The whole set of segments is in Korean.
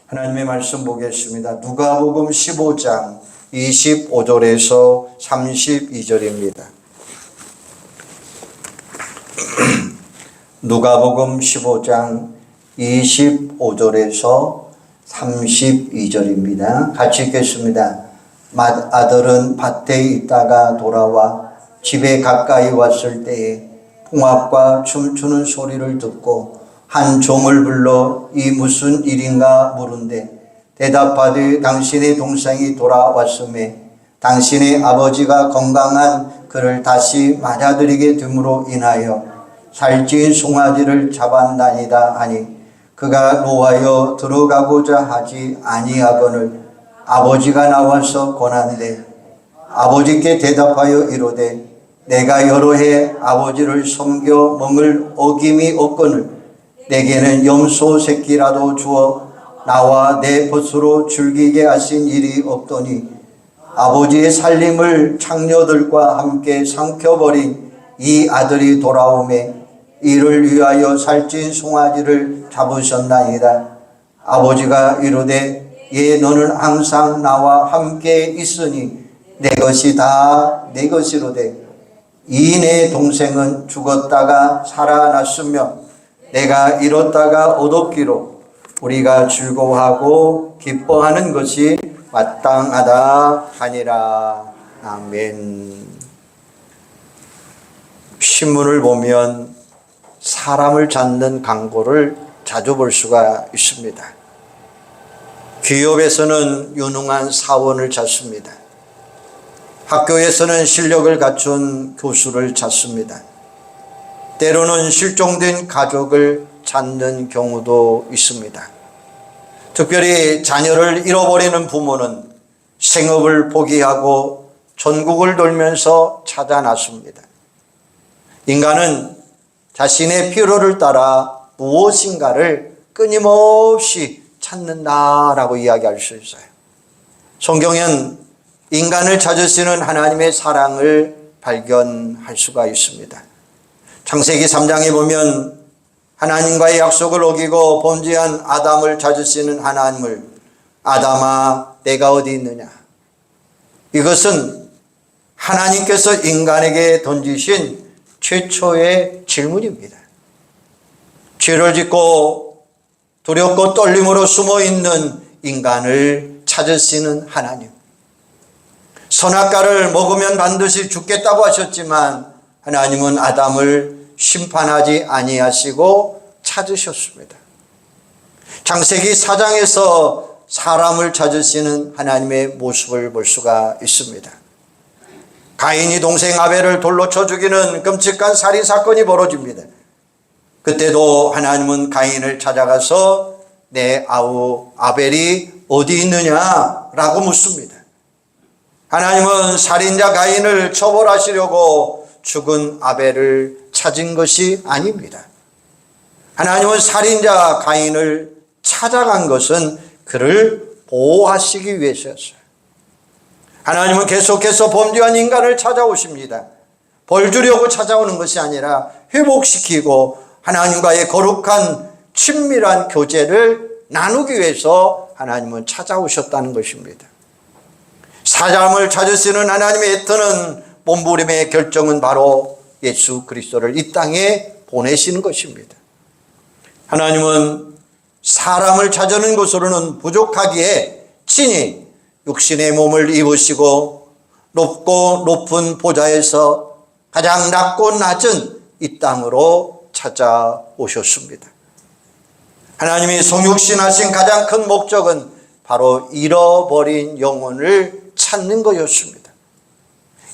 하나님의 말씀 보겠습니다. 누가복음 15장 25절에서 32절입니다. 누가복음 15장 25절에서 32절입니다. 같이 읽겠습니다. 맏아들은 밭에 있다가 돌아와 집에 가까이 왔을 때에 풍악과 춤추는 소리를 듣고 한 종을 불러 이 무슨 일인가 물은데 대답하되 당신의 동생이 돌아왔음에 당신의 아버지가 건강한 그를 다시 맞아들이게 됨으로 인하여 살찐 송아지를 잡아다니다 하니 그가 노하여 들어가고자 하지 아니하거늘 아버지가 나와서 권한대 아버지께 대답하여 이르되 내가 여러 해 아버지를 섬겨 먹을 어김이 없거늘 내게는 염소 새끼라도 주어 나와 내 벗으로 즐기게 하신 일이 없더니 아버지의 살림을 창녀들과 함께 삼켜버린 이 아들이 돌아오매 이를 위하여 살찐 송아지를 잡으셨나이다. 아버지가 이르되 예 너는 항상 나와 함께 있으니 내 것이 다 내 것이로되 이 내 동생은 죽었다가 살아났으며 내가 잃었다가 얻었기로 우리가 즐거워하고 기뻐하는 것이 마땅하다 하니라. 아멘. 신문을 보면 사람을 잡는 광고를 자주 볼 수가 있습니다. 기업에서는 유능한 사원을 찾습니다. 학교에서는 실력을 갖춘 교수를 찾습니다. 때로는 실종된 가족을 찾는 경우도 있습니다. 특별히 자녀를 잃어버리는 부모는 생업을 포기하고 전국을 돌면서 찾아 나섭니다. 인간은 자신의 필요를 따라 무엇인가를 끊임없이 찾는다라고 이야기할 수 있어요. 성경은 인간을 찾으시는 하나님의 사랑을 발견할 수가 있습니다. 창세기 3장에 보면 하나님과의 약속을 어기고 범죄한 아담을 찾으시는 하나님을 아담아 내가 어디 있느냐. 이것은 하나님께서 인간에게 던지신 최초의 질문입니다. 죄를 짓고 두렵고 떨림으로 숨어있는 인간을 찾으시는 하나님. 선악과를 먹으면 반드시 죽겠다고 하셨지만 하나님은 아담을 심판하지 아니하시고 찾으셨습니다. 창세기 4장에서 사람을 찾으시는 하나님의 모습을 볼 수가 있습니다. 가인이 동생 아벨을 돌로 쳐 죽이는 끔찍한 살인 사건이 벌어집니다. 그때도 하나님은 가인을 찾아가서 내 아우 아벨이 어디 있느냐라고 묻습니다. 하나님은 살인자 가인을 처벌하시려고 죽은 아벨을 찾은 것이 아닙니다. 하나님은 살인자 가인을 찾아간 것은 그를 보호하시기 위해서였어요. 하나님은 계속해서 범죄한 인간을 찾아오십니다. 벌 주려고 찾아오는 것이 아니라 회복시키고 하나님과의 거룩한 친밀한 교제를 나누기 위해서 하나님은 찾아오셨다는 것입니다. 사람을 찾으시는 하나님의 애터는 몸부림의 결정은 바로 예수 그리스도를 이 땅에 보내시는 것입니다. 하나님은 사람을 찾는 것으로는 부족하기에 친히 육신의 몸을 입으시고 높고 높은 보좌에서 가장 낮고 낮은 이 땅으로 찾아오셨습니다. 하나님이 성육신하신 가장 큰 목적은 바로 잃어버린 영혼을 찾는 것이었습니다.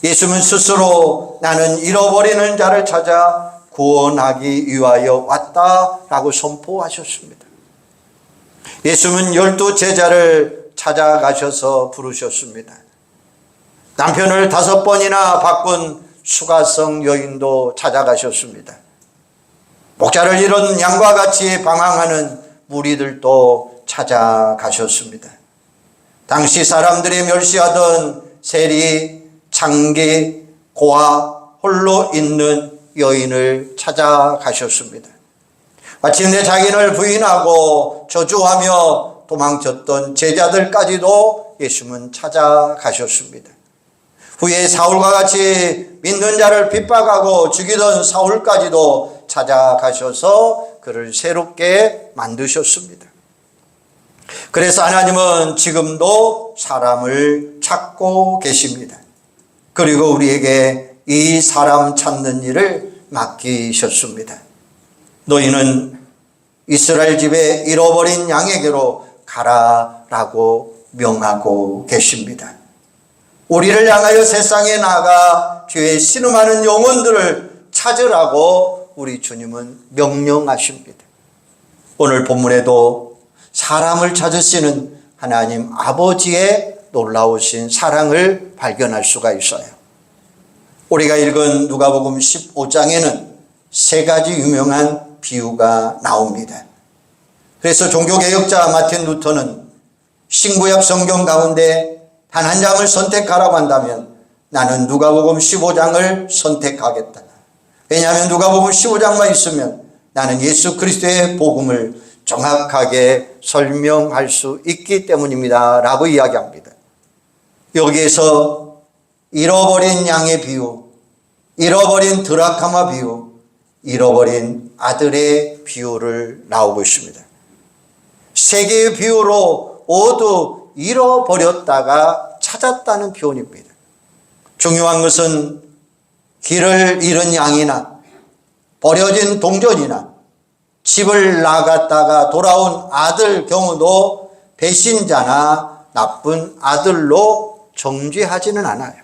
예수는 스스로 나는 잃어버리는 자를 찾아 구원하기 위하여 왔다라고 선포하셨습니다. 예수는 12 제자를 찾아가셔서 부르셨습니다. 남편을 5번이나 바꾼 수가성 여인도 찾아가셨습니다. 목자를 잃은 양과 같이 방황하는 무리들도 찾아가셨습니다. 당시 사람들이 멸시하던 세리, 창기, 고아, 홀로 있는 여인을 찾아가셨습니다. 마침내 자기를 부인하고 저주하며 도망쳤던 제자들까지도 예수님은 찾아가셨습니다. 후에 사울과 같이 믿는 자를 핍박하고 죽이던 사울까지도 찾아가셔서 그를 새롭게 만드셨습니다. 그래서 하나님은 지금도 사람을 찾고 계십니다. 그리고 우리에게 이 사람 찾는 일을 맡기셨습니다. 너희는 이스라엘 집에 잃어버린 양에게로 가라라고 명하고 계십니다. 우리를 향하여 세상에 나가 죄에 신음하는 영혼들을 찾으라고 우리 주님은 명령하십니다. 오늘 본문에도 사람을 찾으시는 하나님 아버지의 놀라우신 사랑을 발견할 수가 있어요. 우리가 읽은 누가복음 15장에는 세 가지 유명한 비유가 나옵니다. 그래서 종교개혁자 마틴 루터는 신구약 성경 가운데 단 한 장을 선택하라고 한다면 나는 누가복음 15장을 선택하겠다. 왜냐하면 누가복음 15장만 있으면 나는 예수 그리스도의 복음을 정확하게 설명할 수 있기 때문입니다 라고 이야기합니다. 여기에서 잃어버린 양의 비유, 잃어버린 드라카마 비유, 잃어버린 아들의 비유를 나오고 있습니다. 세 개의 비유로 모두 잃어버렸다가 찾았다는 표현입니다. 중요한 것은 길을 잃은 양이나 버려진 동전이나 집을 나갔다가 돌아온 아들 경우도 배신자나 나쁜 아들로 정죄하지는 않아요.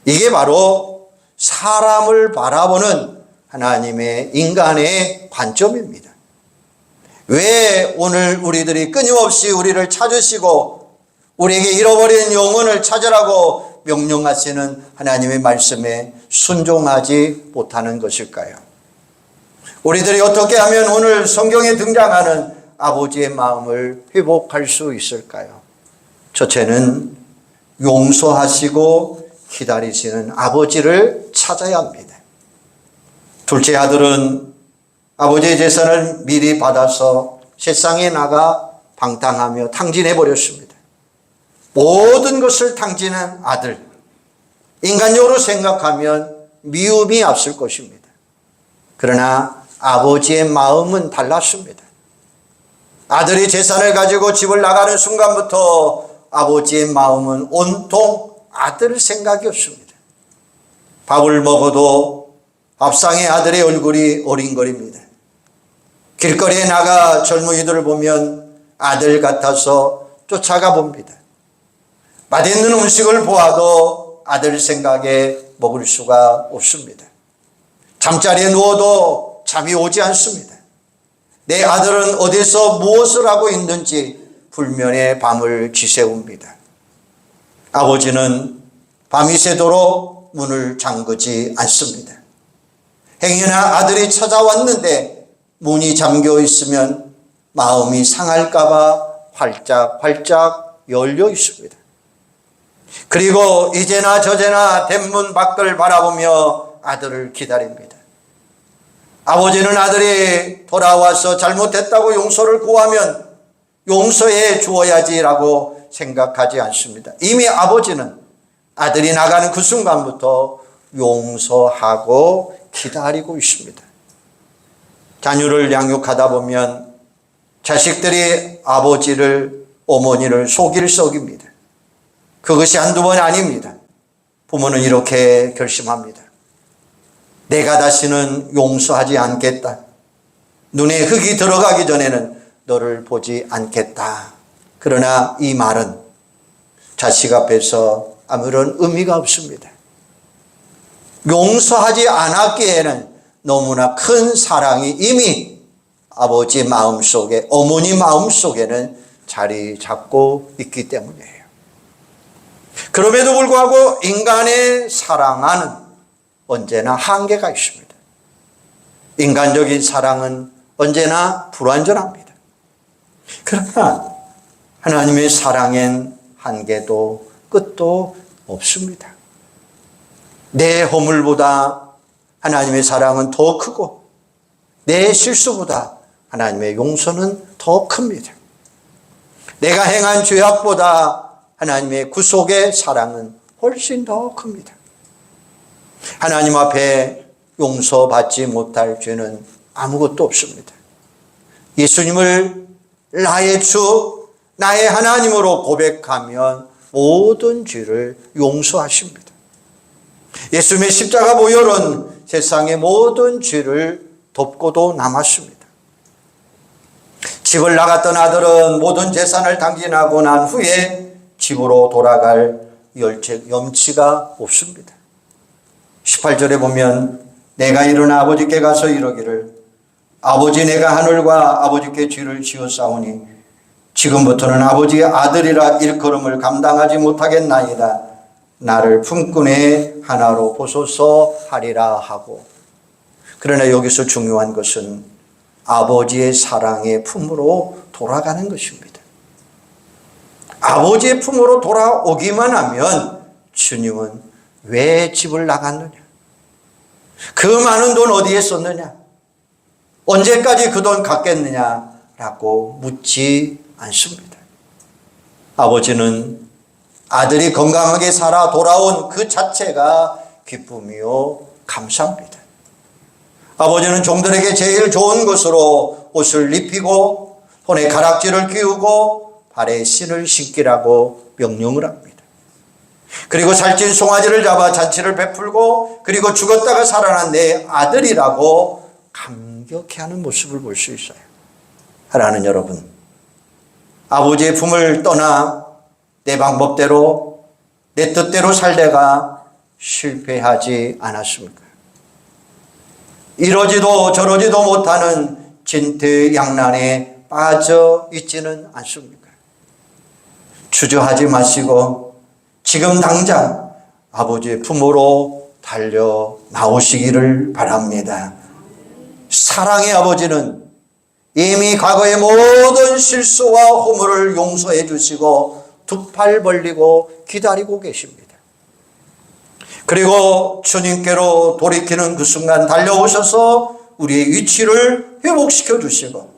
이게 바로 사람을 바라보는 하나님의 인간의 관점입니다. 왜 오늘 우리들이 끊임없이 우리를 찾으시고 우리에게 잃어버린 영혼을 찾으라고 명령하시는 하나님의 말씀에 순종하지 못하는 것일까요? 우리들이 어떻게 하면 오늘 성경에 등장하는 아버지의 마음을 회복할 수 있을까요? 첫째는 용서하시고 기다리시는 아버지를 찾아야 합니다. 둘째 아들은 아버지의 재산을 미리 받아서 세상에 나가 방탕하며 탕진해 버렸습니다. 모든 것을 탕진한 아들, 인간적으로 생각하면 미움이 앞설 것입니다. 그러나 아버지의 마음은 달랐습니다. 아들이 재산을 가지고 집을 나가는 순간부터 아버지의 마음은 온통 아들 생각이었습니다. 밥을 먹어도 밥상의 아들의 얼굴이 어린거립니다. 길거리에 나가 젊은이들을 보면 아들 같아서 쫓아가 봅니다. 맛있는 음식을 보아도 아들 생각에 먹을 수가 없습니다. 잠자리에 누워도 잠이 오지 않습니다. 내 아들은 어디서 무엇을 하고 있는지 불면의 밤을 지새웁니다. 아버지는 밤이 새도록 문을 잠그지 않습니다. 행여나 아들이 찾아왔는데 문이 잠겨 있으면 마음이 상할까봐 활짝활짝 열려 있습니다. 그리고 이제나 저제나 대문 밖을 바라보며 아들을 기다립니다. 아버지는 아들이 돌아와서 잘못했다고 용서를 구하면 용서해 주어야지라고 생각하지 않습니다. 이미 아버지는 아들이 나가는 그 순간부터 용서하고 기다리고 있습니다. 자녀를 양육하다 보면 자식들이 아버지를, 어머니를 속일 썩입니다. 그것이 한두 번이 아닙니다. 부모는 이렇게 결심합니다. 내가 다시는 용서하지 않겠다. 눈에 흙이 들어가기 전에는 너를 보지 않겠다. 그러나 이 말은 자식 앞에서 아무런 의미가 없습니다. 용서하지 않았기에는 너무나 큰 사랑이 이미 아버지 마음속에, 어머니 마음속에는 자리 잡고 있기 때문이에요. 그럼에도 불구하고 인간의 사랑은 언제나 한계가 있습니다. 인간적인 사랑은 언제나 불완전합니다. 그러나 하나님의 사랑엔 한계도 끝도 없습니다. 내 허물보다 하나님의 사랑은 더 크고 내 실수보다 하나님의 용서는 더 큽니다. 내가 행한 죄악보다 하나님의 구속의 사랑은 훨씬 더 큽니다. 하나님 앞에 용서받지 못할 죄는 아무것도 없습니다. 예수님을 나의 주, 나의 하나님으로 고백하면 모든 죄를 용서하십니다. 예수님의 십자가 보혈은 세상의 모든 죄를 덮고도 남았습니다. 집을 나갔던 아들은 모든 재산을 당진하고 난 후에 집으로 돌아갈 염치가 없습니다. 18절에 보면 내가 일어나 아버지께 가서 이르기를 아버지 내가 하늘과 아버지께 죄를 지었사오니 지금부터는 아버지의 아들이라 일컬음을 감당하지 못하겠나이다. 나를 품꾼의 하나로 보소서 하리라 하고. 그러나 여기서 중요한 것은 아버지의 사랑의 품으로 돌아가는 것입니다. 아버지의 품으로 돌아오기만 하면 주님은 왜 집을 나갔느냐? 그 많은 돈 어디에 썼느냐? 언제까지 그 돈 갚겠느냐라고 묻지 않습니다. 아버지는 아들이 건강하게 살아 돌아온 그 자체가 기쁨이요 감사합니다. 아버지는 종들에게 제일 좋은 것으로 옷을 입히고 손에 가락지를 끼우고 발에 신을 신기라고 명령을 합니다. 그리고 살찐 송아지를 잡아 잔치를 베풀고 그리고 죽었다가 살아난 내 아들이라고 감격해하는 모습을 볼 수 있어요. 사랑하는 여러분, 아버지의 품을 떠나 내 방법대로 내 뜻대로 살다가 실패하지 않았습니까? 이러지도 저러지도 못하는 진퇴양난에 빠져 있지는 않습니까? 주저하지 마시고 지금 당장 아버지의 품으로 달려 나오시기를 바랍니다. 사랑의 아버지는 이미 과거의 모든 실수와 허물을 용서해 주시고 두 팔 벌리고 기다리고 계십니다. 그리고 주님께로 돌이키는 그 순간 달려오셔서 우리의 위치를 회복시켜 주시고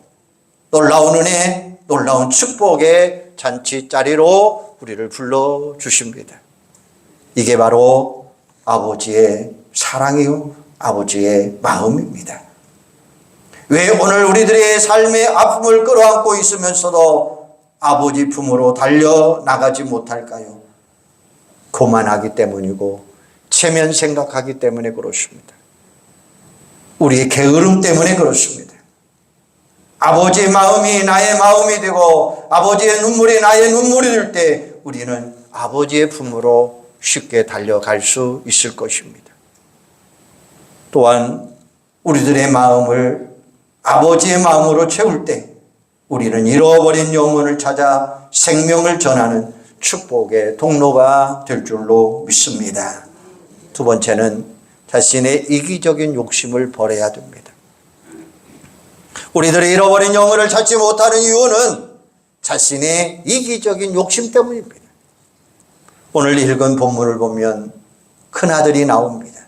놀라운 은혜, 놀라운 축복의 잔치자리로 우리를 불러주십니다. 이게 바로 아버지의 사랑이요 아버지의 마음입니다. 왜 오늘 우리들의 삶의 아픔을 끌어안고 있으면서도 아버지 품으로 달려나가지 못할까요? 교만하기 때문이고 체면 생각하기 때문에 그렇습니다. 우리의 게으름 때문에 그렇습니다. 아버지의 마음이 나의 마음이 되고 아버지의 눈물이 나의 눈물이 될 때 우리는 아버지의 품으로 쉽게 달려갈 수 있을 것입니다. 또한 우리들의 마음을 아버지의 마음으로 채울 때 우리는 잃어버린 영혼을 찾아 생명을 전하는 축복의 통로가 될 줄로 믿습니다. 두 번째는 자신의 이기적인 욕심을 버려야 됩니다. 우리들이 잃어버린 영혼을 찾지 못하는 이유는 자신의 이기적인 욕심 때문입니다. 오늘 읽은 본문을 보면 큰아들이 나옵니다.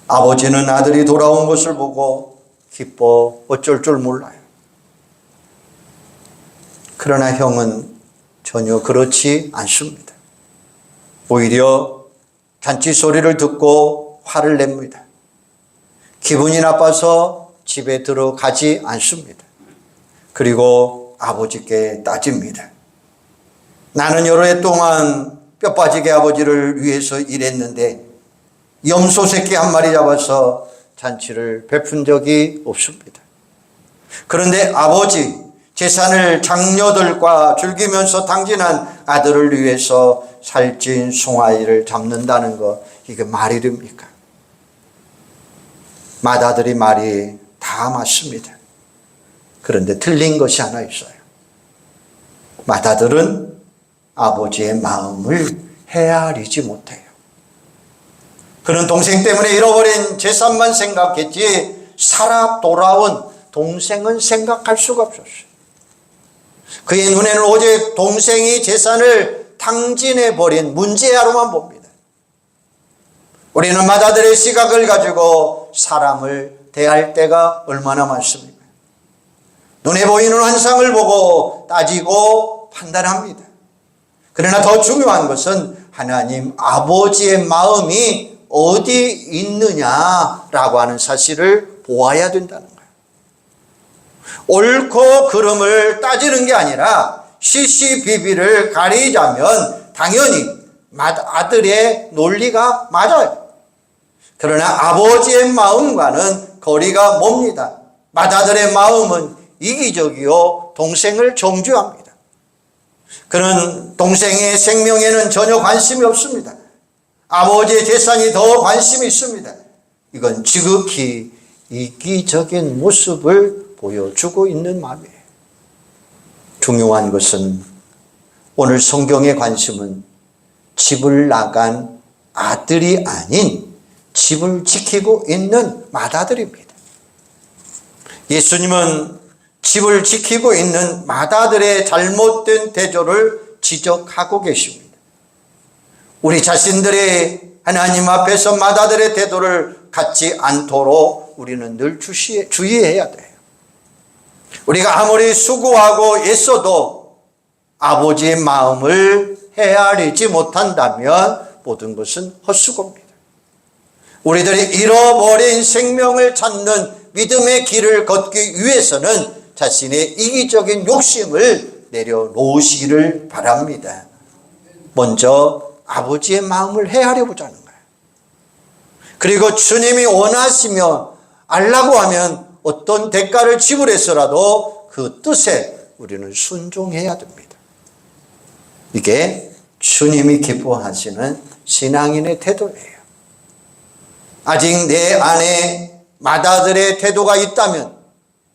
아버지는 아들이 돌아온 것을 보고 기뻐 어쩔 줄 몰라요. 그러나 형은 전혀 그렇지 않습니다. 오히려 잔치 소리를 듣고 화를 냅니다. 기분이 나빠서 집에 들어가지 않습니다. 그리고 아버지께 따집니다. 나는 여러 해 동안 뼈 빠지게 아버지를 위해서 일했는데 염소 새끼 한 마리 잡아서 잔치를 베푼 적이 없습니다. 그런데 아버지 재산을 장녀들과 즐기면서 당진한 아들을 위해서 살찐 송아지를 잡는다는 거 이게 말이 됩니까? 맏아들이 말이 다 맞습니다. 그런데 틀린 것이 하나 있어요. 맏아들은 아버지의 마음을 헤아리지 못해요. 그는 동생 때문에 잃어버린 재산만 생각했지 살아 돌아온 동생은 생각할 수가 없었어요. 그의 눈에는 오직 동생이 재산을 탕진해버린 문제아로만 봅니다. 우리는 맏아들의 시각을 가지고 사람을 대할 때가 얼마나 많습니까? 눈에 보이는 환상을 보고 따지고 판단합니다. 그러나 더 중요한 것은 하나님 아버지의 마음이 어디 있느냐라고 하는 사실을 보아야 된다는 거예요. 옳고 그름을 따지는 게 아니라 시시비비를 가리자면 당연히 아들의 논리가 맞아요. 그러나 아버지의 마음과는 거리가 멉니다. 맏아들의 마음은 이기적이요 동생을 정죄합니다. 그는 동생의 생명에는 전혀 관심이 없습니다. 아버지의 재산이 더 관심이 있습니다. 이건 지극히 이기적인 모습을 보여주고 있는 마음이에요. 중요한 것은 오늘 성경의 관심은 집을 나간 아들이 아닌 집을 지키고 있는 맏아들입니다. 예수님은 집을 지키고 있는 맏아들의 잘못된 태도를 지적하고 계십니다. 우리 자신들의 하나님 앞에서 맏아들의 태도를 갖지 않도록 우리는 늘 주의해야 돼요. 우리가 아무리 수고하고 애써도 아버지의 마음을 헤아리지 못한다면 모든 것은 헛수고입니다. 우리들이 잃어버린 생명을 찾는 믿음의 길을 걷기 위해서는 자신의 이기적인 욕심을 내려놓으시기를 바랍니다. 먼저 아버지의 마음을 헤아려 보자는 거예요. 그리고 주님이 원하시며 알라고 하면 어떤 대가를 지불해서라도 그 뜻에 우리는 순종해야 됩니다. 이게 주님이 기뻐하시는 신앙인의 태도예요. 아직 내 안에 맏아들의 태도가 있다면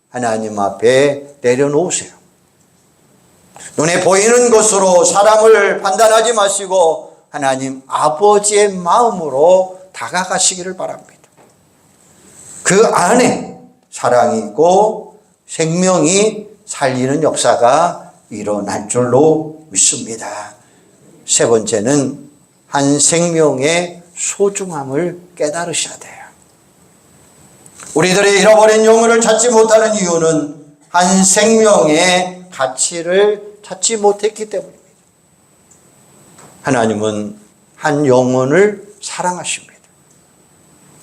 하나님 앞에 내려놓으세요. 눈에 보이는 것으로 사람을 판단하지 마시고 하나님 아버지의 마음으로 다가가시기를 바랍니다. 그 안에 사랑이 있고 생명이 살리는 역사가 일어날 줄로 믿습니다. 세 번째는 한 생명의 소중함을 깨달으셔야 돼요. 우리들이 잃어버린 영혼을 찾지 못하는 이유는 한 생명의 가치를 찾지 못했기 때문입니다. 하나님은 한 영혼을 사랑하십니다.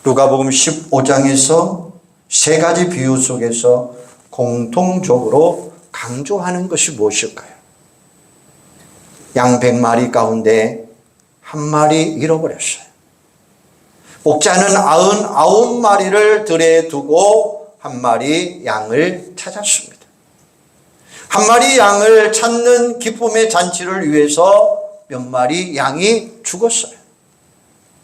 누가복음 15장에서 세 가지 비유 속에서 공통적으로 강조하는 것이 무엇일까요? 양 100마리 가운데 한 마리 잃어버렸어요. 목자는 99마리를 들에 두고 한 마리 양을 찾았습니다. 한 마리 양을 찾는 기쁨의 잔치를 위해서 몇 마리 양이 죽었어요.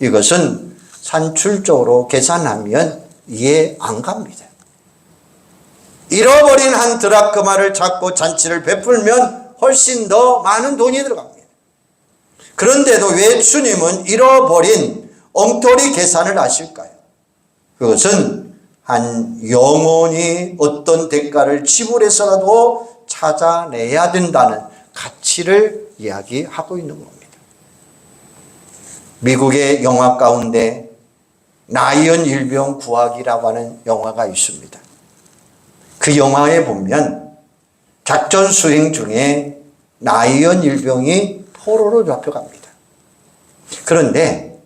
이것은 산출적으로 계산하면 이해 안 갑니다. 잃어버린 한 드라크마를 찾고 잔치를 베풀면 훨씬 더 많은 돈이 들어갑니다. 그런데도 왜 주님은 잃어버린 엉터리 계산을 하실까요? 그것은 한 영혼이 어떤 대가를 지불해서라도 찾아내야 된다는 가치를 이야기하고 있는 겁니다. 미국의 영화 가운데 라이언 일병 구하기라고 하는 영화가 있습니다. 그 영화에 보면 작전 수행 중에 라이언 일병이 포로로 잡혀갑니다. 그런데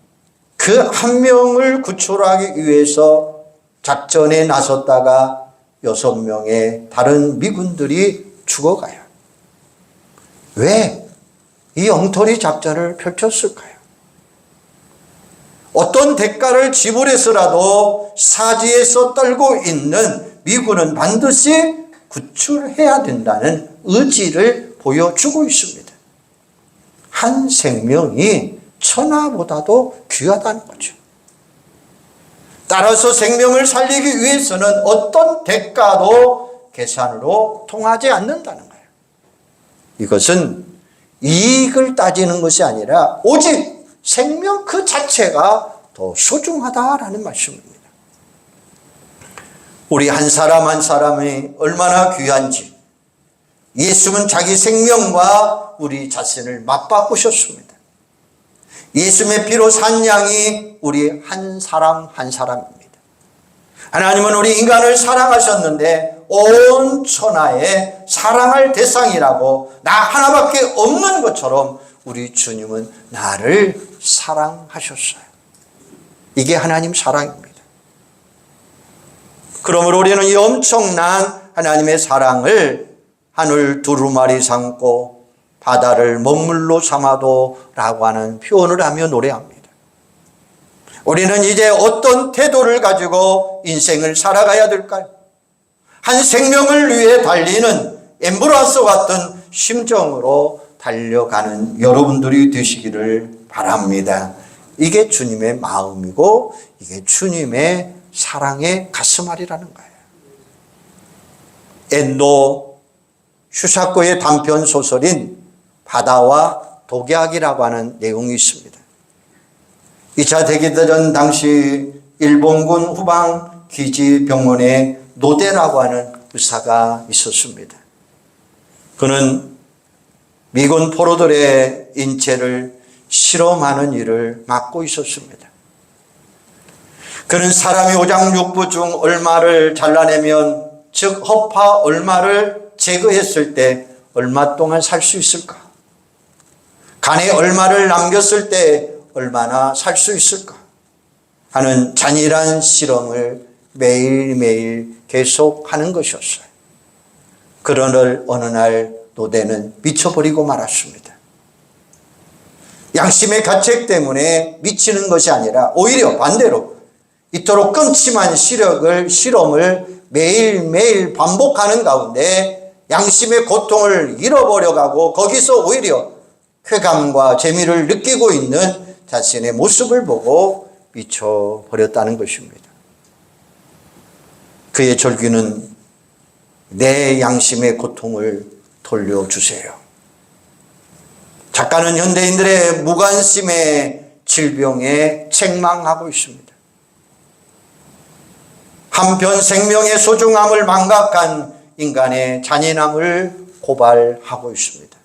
그 한 명을 구출하기 위해서 작전에 나섰다가 6명의 다른 미군들이 죽어가요. 왜 이 엉터리 작전을 펼쳤을까요? 어떤 대가를 지불해서라도 사지에서 떨고 있는 미군은 반드시 구출해야 된다는 의지를 보여주고 있습니다. 한 생명이 천하보다도 귀하다는 거죠. 따라서 생명을 살리기 위해서는 어떤 대가도 계산으로 통하지 않는다는 거예요. 이것은 이익을 따지는 것이 아니라 오직 생명 그 자체가 더 소중하다라는 말씀입니다. 우리 한 사람 한 사람이 얼마나 귀한지 예수는 자기 생명과 우리 자신을 맞바꾸셨습니다. 예수님의 피로 산 양이 우리 한 사람 한 사람입니다. 하나님은 우리 인간을 사랑하셨는데 온 천하에 사랑할 대상이라고 나 하나밖에 없는 것처럼 우리 주님은 나를 사랑하셨어요. 이게 하나님 사랑입니다. 그러므로 우리는 이 엄청난 하나님의 사랑을 하늘 두루마리 삼고 바다를 먹물로 삼아도 라고 하는 표현을 하며 노래합니다. 우리는 이제 어떤 태도를 가지고 인생을 살아가야 될까요? 한 생명을 위해 달리는 앰뷸런스 같은 심정으로 달려가는 여러분들이 되시기를 바랍니다. 이게 주님의 마음이고 이게 주님의 사랑의 가슴앓이라는 거예요. 엔도 슈사코의 단편 소설인 바다와 독약이라고 하는 내용이 있습니다. 2차 대기대전 당시 일본군 후방 기지 병원에 노데라고 하는 의사가 있었습니다. 그는 미군 포로들의 인체를 실험하는 일을 맡고 있었습니다. 그는 사람이 오장육부 중 얼마를 잘라내면, 즉 허파 얼마를 제거했을 때 얼마 동안 살 수 있을까? 간에 얼마를 남겼을 때 얼마나 살 수 있을까? 하는 잔인한 실험을 매일매일 계속하는 것이었어요. 그러나 어느 날 노데는 미쳐버리고 말았습니다. 양심의 가책 때문에 미치는 것이 아니라 오히려 반대로 이토록 끔찍한 실험을 매일매일 반복하는 가운데 양심의 고통을 잃어버려가고 거기서 오히려 쾌감과 재미를 느끼고 있는 자신의 모습을 보고 미쳐버렸다는 것입니다. 그의 절규는 내 양심의 고통을 돌려주세요. 작가는 현대인들의 무관심의 질병에 책망하고 있습니다. 한편 생명의 소중함을 망각한 인간의 잔인함을 고발하고 있습니다.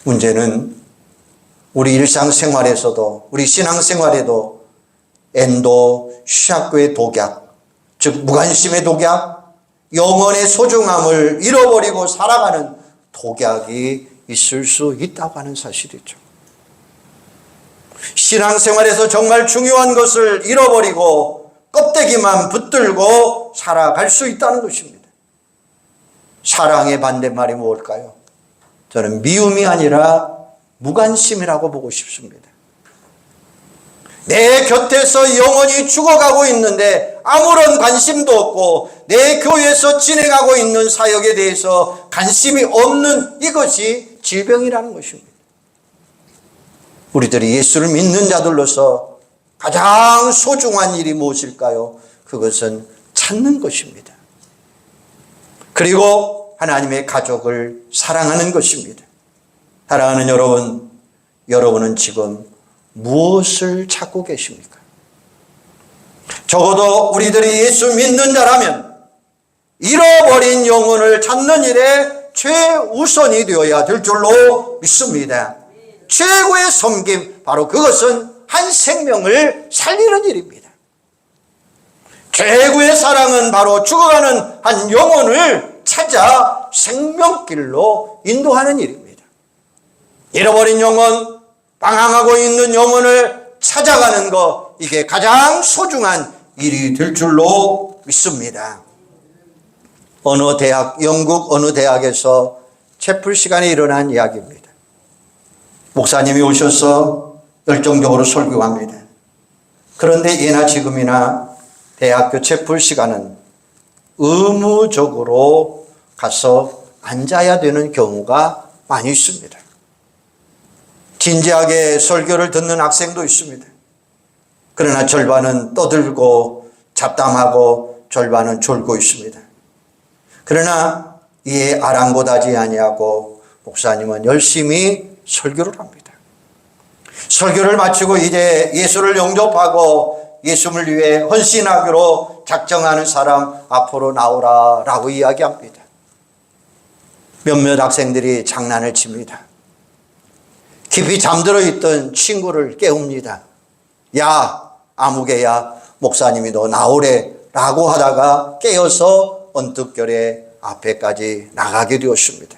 문제는 우리 일상생활에서도 우리 신앙생활에도 엔도 슈사코의 독약, 즉 무관심의 독약, 영혼의 소중함을 잃어버리고 살아가는 독약이 있을 수 있다고 하는 사실이죠. 신앙생활에서 정말 중요한 것을 잃어버리고 껍데기만 붙들고 살아갈 수 있다는 것입니다. 사랑의 반대말이 뭘까요? 저는 미움이 아니라 무관심이라고 보고 싶습니다. 내 곁에서 영원히 죽어가고 있는데 아무런 관심도 없고 내 교회에서 진행하고 있는 사역에 대해서 관심이 없는 이것이 질병이라는 것입니다. 우리들이 예수를 믿는 자들로서 가장 소중한 일이 무엇일까요? 그것은 찾는 것입니다. 그리고 하나님의 가족을 사랑하는 것입니다. 사랑하는 여러분, 여러분은 지금 무엇을 찾고 계십니까? 적어도 우리들이 예수 믿는 자라면 잃어버린 영혼을 찾는 일에 최우선이 되어야 될 줄로 믿습니다. 최고의 섬김, 바로 그것은 한 생명을 살리는 일입니다. 최고의 사랑은 바로 죽어가는 한 영혼을 찾아 생명길로 인도하는 일입니다. 잃어버린 영혼, 방황하고 있는 영혼을 찾아가는 것, 이게 가장 소중한 일이 될 줄로 믿습니다. 영국 어느 대학에서 채플 시간에 일어난 이야기입니다. 목사님이 오셔서 열정적으로 설교합니다. 그런데 예나 지금이나 대학교 채플 시간은 의무적으로 가서 앉아야 되는 경우가 많이 있습니다. 진지하게 설교를 듣는 학생도 있습니다. 그러나 절반은 떠들고 잡담하고 절반은 졸고 있습니다. 그러나 이에 아랑곳하지 아니하고 목사님은 열심히 설교를 합니다. 설교를 마치고 이제 예수를 영접하고 예수를 위해 헌신하기로 작정하는 사람 앞으로 나오라라고 이야기합니다. 몇몇 학생들이 장난을 칩니다. 깊이 잠들어 있던 친구를 깨웁니다. 야, 아무개야, 목사님이 너 나오래 라고 하다가 깨어서 언뜻결에 앞에까지 나가게 되었습니다.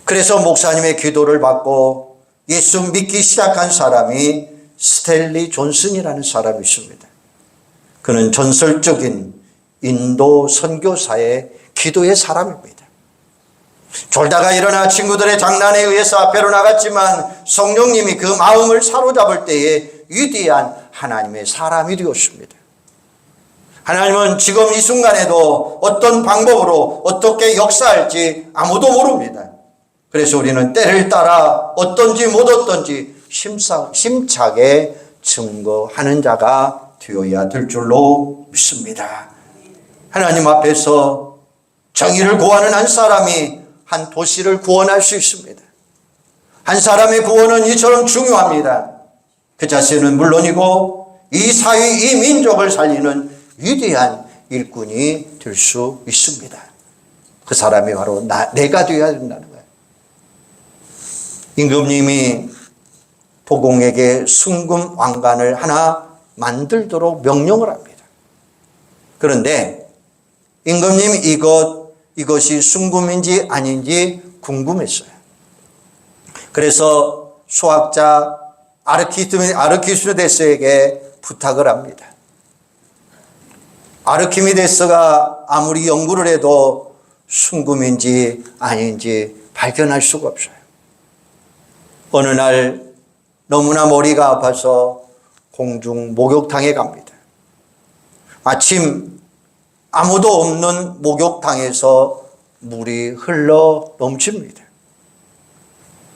그래서 목사님의 기도를 받고 예수 믿기 시작한 사람이 스탠리 존슨이라는 사람이 있습니다. 그는 전설적인 인도 선교사의 기도의 사람입니다. 졸다가 일어나 친구들의 장난에 의해서 앞으로 나갔지만 성령님이 그 마음을 사로잡을 때에 위대한 하나님의 사람이 되었습니다. 하나님은 지금 이 순간에도 어떤 방법으로 어떻게 역사할지 아무도 모릅니다. 그래서 우리는 때를 따라 어떤지 못 어떤지 심차게 증거하는 자가 되어야 될 줄로 믿습니다. 하나님 앞에서 정의를 구하는 한 사람이 한 도시를 구원할 수 있습니다. 한 사람의 구원은 이처럼 중요합니다. 그 자신은 물론이고 이 사회, 이 민족을 살리는 위대한 일꾼이 될 수 있습니다. 그 사람이 바로 내가 되어야 된다는 거예요. 임금님이 보공에게 순금 왕관을 하나 만들도록 명령을 합니다. 그런데 임금님이 이것이 순금인지 아닌지 궁금했어요. 그래서 수학자 아르키미데스에게 부탁을 합니다. 아르키미데스가 아무리 연구를 해도 순금인지 아닌지 발견할 수가 없어요. 어느 날 너무나 머리가 아파서 공중 목욕탕에 갑니다. 마침 아무도 없는 목욕탕에서 물이 흘러 넘칩니다.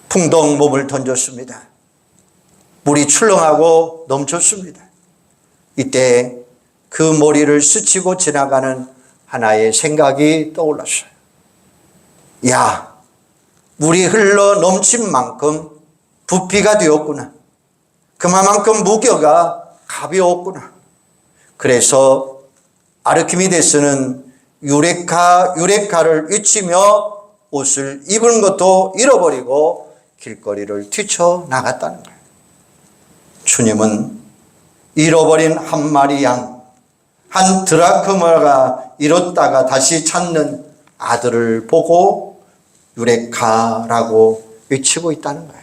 풍덩 몸을 던졌습니다. 물이 출렁하고 넘쳤습니다. 이때 그 머리를 스치고 지나가는 하나의 생각이 떠올랐어요. 야, 물이 흘러 넘친 만큼 부피가 되었구나. 그만큼 무게가 가벼웠구나. 그래서 아르키미데스는 유레카를 외치며 옷을 입은 것도 잃어버리고 길거리를 뛰쳐나갔다는 거예요. 주님은 잃어버린 한 마리 양, 한 드라크마가 잃었다가 다시 찾는 아들을 보고 유레카라고 외치고 있다는 거예요.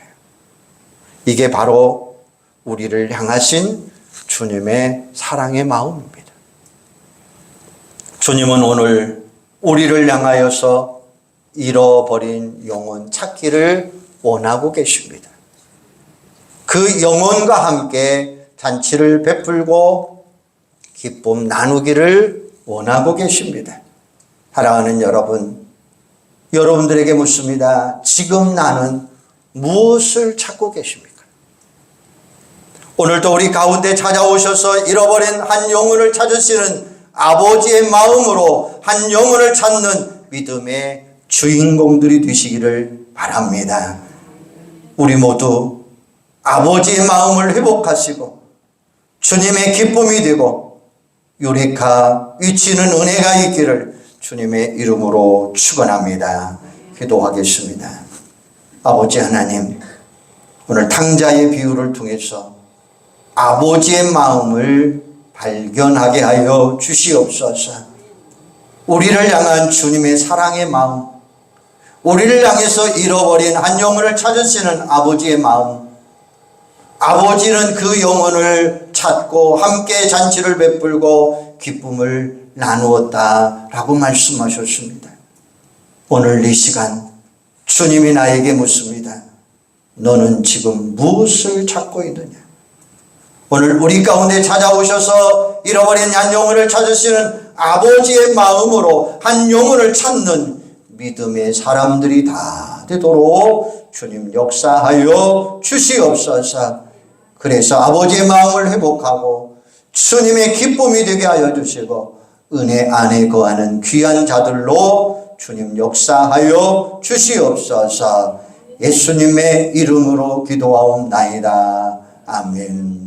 이게 바로 우리를 향하신 주님의 사랑의 마음입니다. 주님은 오늘 우리를 향하여서 잃어버린 영혼 찾기를 원하고 계십니다. 그 영혼과 함께 잔치를 베풀고 기쁨 나누기를 원하고 계십니다. 사랑하는 여러분, 여러분들에게 묻습니다. 지금 나는 무엇을 찾고 계십니까? 오늘도 우리 가운데 찾아오셔서 잃어버린 한 영혼을 찾으시는 아버지의 마음으로 한 영혼을 찾는 믿음의 주인공들이 되시기를 바랍니다. 우리 모두 아버지의 마음을 회복하시고 주님의 기쁨이 되고 유레카 위치는 은혜가 있기를 주님의 이름으로 축원합니다. 기도하겠습니다. 아버지 하나님, 오늘 탕자의 비유를 통해서 아버지의 마음을 발견하게 하여 주시옵소서. 우리를 향한 주님의 사랑의 마음, 우리를 향해서 잃어버린 한 영혼을 찾으시는 아버지의 마음, 아버지는 그 영혼을 찾고 함께 잔치를 베풀고 기쁨을 나누었다라고 말씀하셨습니다. 오늘 이 시간 주님이 나에게 묻습니다. 너는 지금 무엇을 찾고 있느냐? 오늘 우리 가운데 찾아오셔서 잃어버린 한 영혼을 찾으시는 아버지의 마음으로 한 영혼을 찾는 믿음의 사람들이 다 되도록 주님 역사하여 주시옵소서. 그래서 아버지의 마음을 회복하고 주님의 기쁨이 되게 하여 주시고 은혜 안에 거하는 귀한 자들로 주님 역사하여 주시옵소서. 예수님의 이름으로 기도하옵나이다. 아멘.